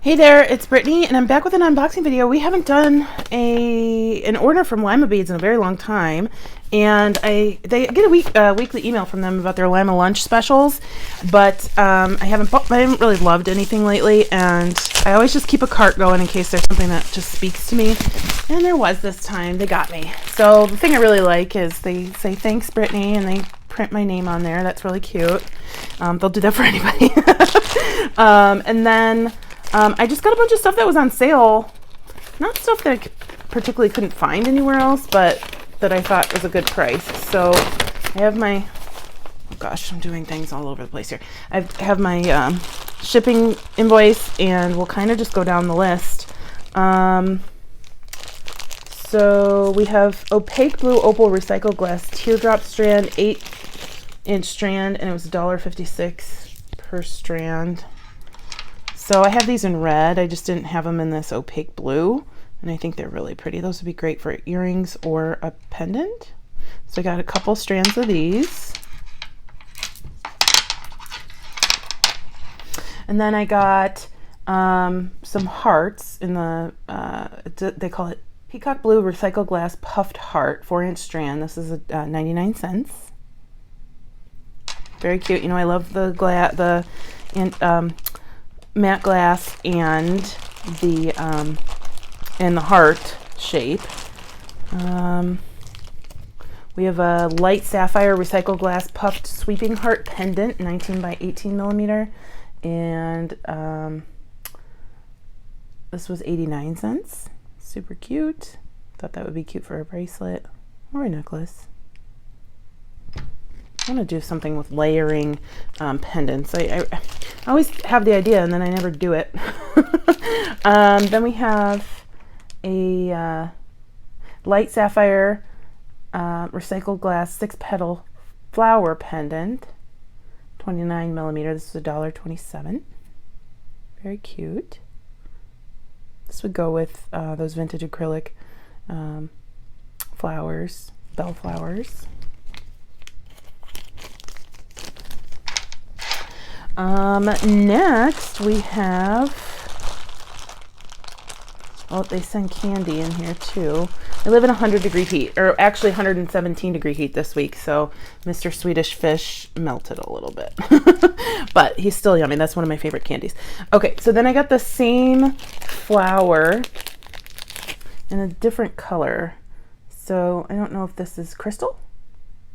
Hey there, it's Brittany, and I'm back with an unboxing video. We haven't done an order from Lima Beads in a very long time, and they get a weekly email from them about their Lima lunch specials, but I haven't really loved anything lately, and I always just keep a cart going in case there's something that just speaks to me, and there was this time. They got me. So the thing I really like is they say thanks Brittany, and they print my name on there. That's really cute. They'll do that for anybody. And then I just got a bunch of stuff that was on sale. Not stuff that I particularly couldn't find anywhere else, but that I thought was a good price. So I have my, oh gosh, I'm doing things all over the place here. I have my shipping invoice, and we'll kind of just go down the list. So we have Opaque Blue Opal Recycled Glass Teardrop Strand, 8-inch strand, and it was $1.56 per strand. So I have these in red. I just didn't have them in this opaque blue, and I think they're really pretty. Those would be great for earrings or a pendant. So I got a couple strands of these. And then I got some hearts in the, they call it Peacock Blue Recycled Glass Puffed Heart, 4-inch strand. This is 99 cents. Very cute. You know, I love the matte glass and the heart shape. We have a light sapphire recycled glass puffed sweeping heart pendant, 19 by 18 millimeter, and this was 89 cents. Super cute. Thought that would be cute for a bracelet or a necklace. I want to do something with layering pendants. I always have the idea and then I never do it. Then we have a light sapphire recycled glass 6-petal flower pendant, 29 millimeter. This is $1.27. Very cute. This would go with those vintage acrylic flowers, bell flowers. Next we have, oh, they send candy in here too. I live in 100-degree heat, or actually 117-degree heat this week, so Mr. Swedish Fish melted a little bit. But he's still yummy. That's one of my favorite candies. Okay, so then I got the same flower in a different color. So I don't know if this is crystal.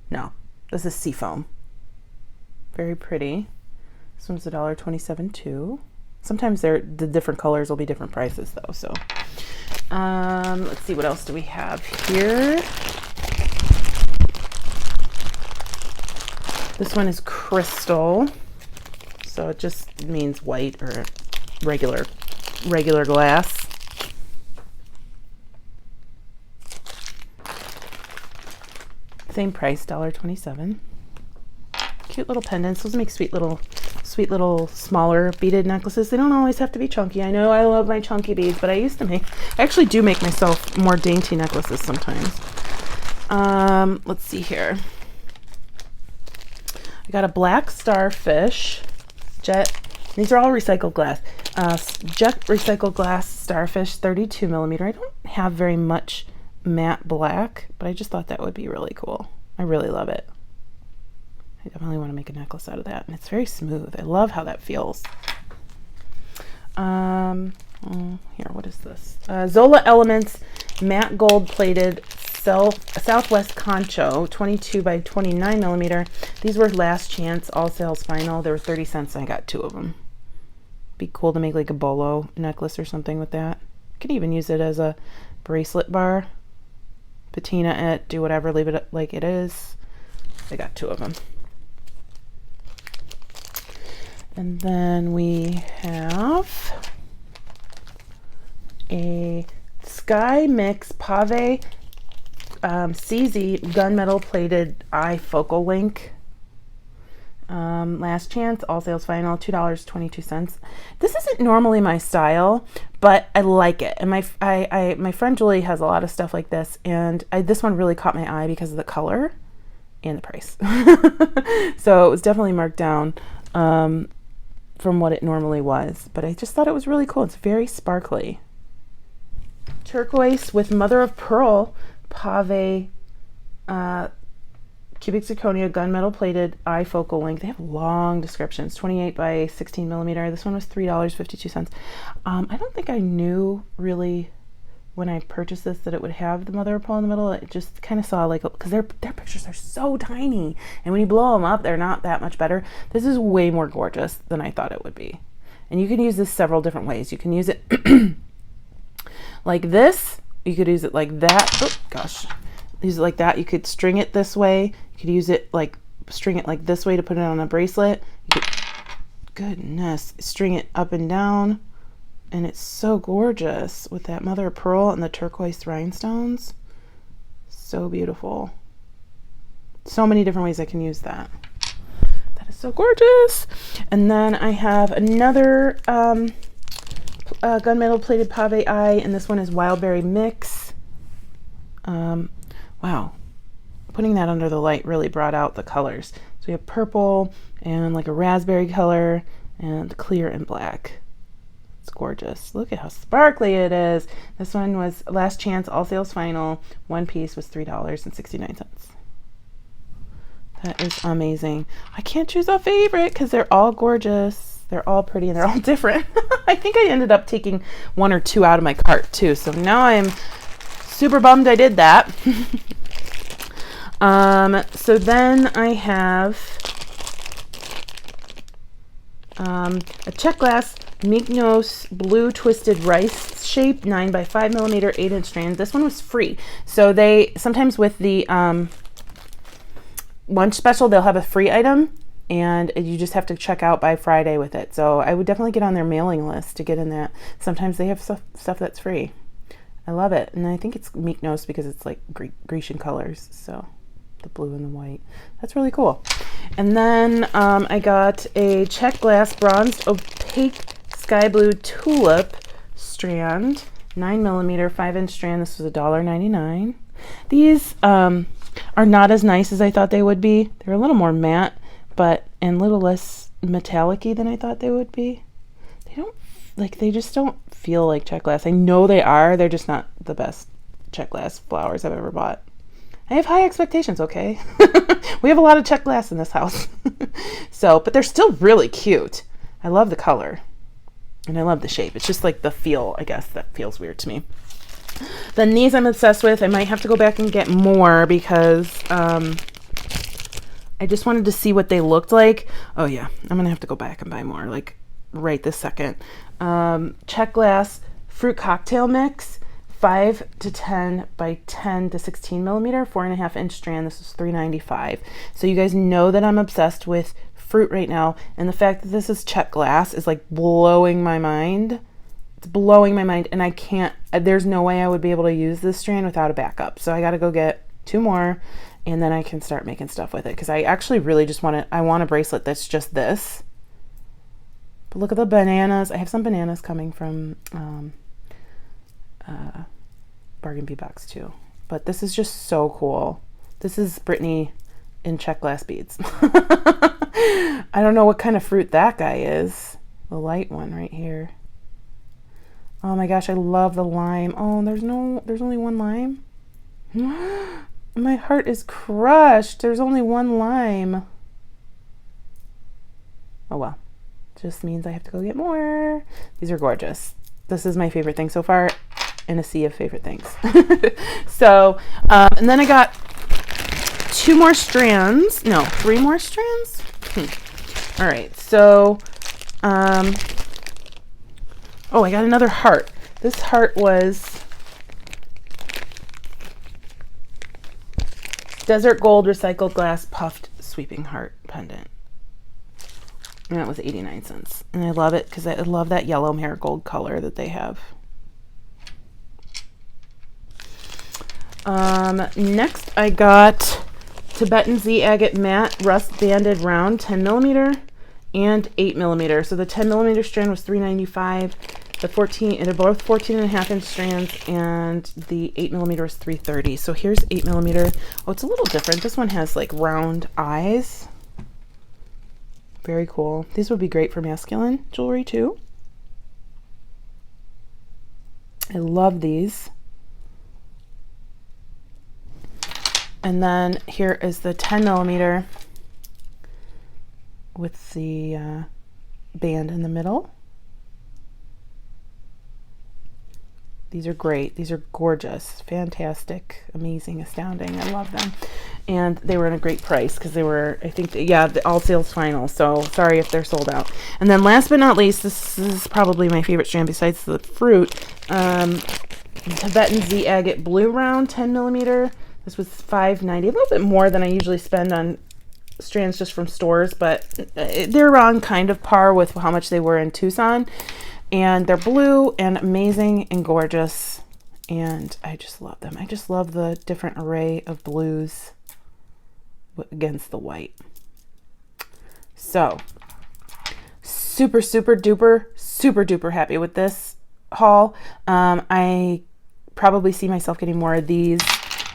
No, this is seafoam. Very pretty. This one's $1.27 too. Sometimes the different colors will be different prices though. So let's see, what else do we have here? This one is crystal, so it just means white or regular glass. Same price, $1.27. Cute little pendants. Those make sweet little smaller beaded necklaces. They don't always have to be chunky. I know I love my chunky beads, but I actually do make myself more dainty necklaces sometimes. Let's see here. I got a black Starfish Jet. These are all recycled glass. Jet recycled glass Starfish, 32 millimeter. I don't have very much matte black, but I just thought that would be really cool. I really love it. I definitely want to make a necklace out of that, and it's very smooth. I love how that feels. Here, what is this? Zola Elements matte gold plated Southwest Concho, 22 by 29 millimeter. These were last chance, all sales final. They were 30 cents, and I got 2 of them. Be cool to make like a bolo necklace or something with that. Could even use it as a bracelet bar. Patina it, do whatever, leave it like it is. I got 2 of them. And then we have a Sky Mix Pave CZ gunmetal plated eye focal link. Last chance, all sales final, $2.22. This isn't normally my style, but I like it. And my friend Julie has a lot of stuff like this, and this one really caught my eye because of the color and the price. So it was definitely marked down. from what it normally was, but I just thought it was really cool. It's very sparkly. Turquoise with mother of pearl pave cubic zirconia gunmetal plated eye focal length. They have long descriptions. 28 by 16 millimeter. This one was $3.52. I don't think I knew really when I purchased this that it would have the mother of pearl in the middle. It just kind of saw like, because their pictures are so tiny, and when you blow them up, they're not that much better. This is way more gorgeous than I thought it would be. And you can use this several different ways. You can use it like this. You could use it like that. Oh gosh. Use it like that. You could string it this way. You could use it like, string it like this way to put it on a bracelet. You could, goodness, string it up and down. And it's so gorgeous with that mother of pearl and the turquoise rhinestones. So beautiful. So many different ways I can use that. That is so gorgeous. And then I have another gunmetal plated pave eye, and this one is Wildberry Mix. Wow, putting that under the light really brought out the colors. So we have purple and like a raspberry color and clear and black. It's gorgeous. Look at how sparkly it is. This one was last chance, all sales final. One piece was $3.69. That is amazing. I can't choose a favorite because they're all gorgeous. They're all pretty and they're all different. I think I ended up taking one or two out of my cart too. So now I'm super bummed I did that. So then I have a Czech glass Mykonos blue twisted rice shape 9 by 5 millimeter 8-inch strand. This one was free. So they sometimes with the lunch special they'll have a free item, and you just have to check out by Friday with it. So I would definitely get on their mailing list to get in that. Sometimes they have stuff that's free. I love it. And I think it's Mykonos because it's like Grecian colors. So the blue and the white. That's really cool. And then I got a Czech glass bronzed opaque sky blue tulip strand, 9 millimeter 5-inch strand. This was $1.99. These are not as nice as I thought they would be. They're a little more matte, and a little less metallic-y than I thought they would be. They just don't feel like Czech glass. I know they are. They're just not the best Czech glass flowers I've ever bought. I have high expectations, okay? We have a lot of Czech glass in this house. But they're still really cute. I love the color. And I love the shape. It's just like the feel, I guess, that feels weird to me. Then these I'm obsessed with. I might have to go back and get more because I just wanted to see what they looked like. Oh yeah, I'm going to have to go back and buy more, like right this second. Czech glass fruit cocktail mix, 5 to 10 by 10 to 16 millimeter, 4.5-inch strand. This is $3.95. So you guys know that I'm obsessed with fruit right now, and the fact that this is Czech glass is like blowing my mind. It's blowing my mind, and I can't, there's no way I would be able to use this strand without a backup. So I got to go get 2 more, and then I can start making stuff with it, because I actually really just want a bracelet that's just this. But look at the bananas. I have some bananas coming from Bargain Bee Box too. But this is just so cool. This is Brittany in Czech glass beads. I don't know what kind of fruit that guy is. The light one right here. Oh my gosh, I love the lime. Oh, there's only one lime. My heart is crushed. There's only one lime. Oh well. Just means I have to go get more. These are gorgeous. This is my favorite thing so far in a sea of favorite things. So, and then I got 2 more strands. No, 3 more strands. All right. So, oh, I got another heart. This heart was Desert Gold recycled glass puffed sweeping heart pendant. And that was 89 cents. And I love it because I love that yellow marigold color that they have. Next I got Tibetan Z Agate Matte Rust Banded Round 10 millimeter and 8 millimeter. So the 10 millimeter strand was $3.95. They're both 14.5-inch strands, and the 8 millimeter is $3.30. So here's 8 millimeter. Oh, it's a little different. This one has like round eyes. Very cool. These would be great for masculine jewelry too. I love these. And then here is the 10 millimeter with the band in the middle. These are great. These are gorgeous, fantastic, amazing, astounding. I love them. And they were in a great price because they were, I think, yeah, the all sales final. So sorry if they're sold out. And then last but not least, this is probably my favorite strand besides the fruit. Tibetan Z Agate Blue Round 10 millimeter. This was $5.90, a little bit more than I usually spend on strands just from stores, but they're on kind of par with how much they were in Tucson. And they're blue and amazing and gorgeous, and I just love them. I just love the different array of blues against the white. So super duper happy with this haul. I probably see myself getting more of these.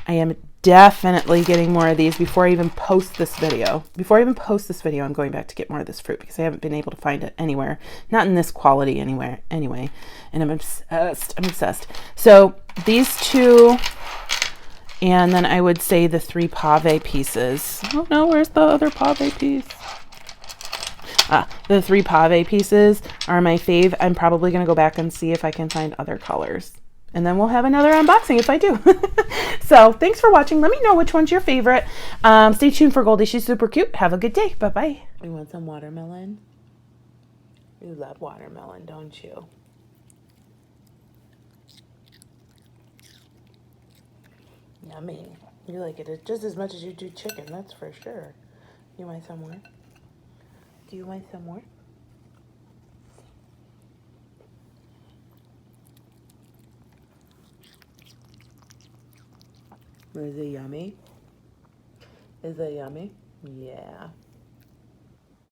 I am definitely getting more of these before I even post this video. Before I even post this video, I'm going back to get more of this fruit because I haven't been able to find it anywhere. Not in this quality anywhere, anyway. And I'm obsessed. I'm obsessed. So these two, and then I would say the 3 pave pieces. Oh no, where's the other pave piece? The 3 pave pieces are my fave. I'm probably going to go back and see if I can find other colors. And then we'll have another unboxing if I do. So thanks for watching. Let me know which one's your favorite. Stay tuned for Goldie. She's super cute. Have a good day. Bye-bye. You want some watermelon? You love watermelon, don't you? Yummy. You like it just as much as you do chicken, that's for sure. You want some more? Do you want some more? Is it yummy? Is it yummy? Yeah.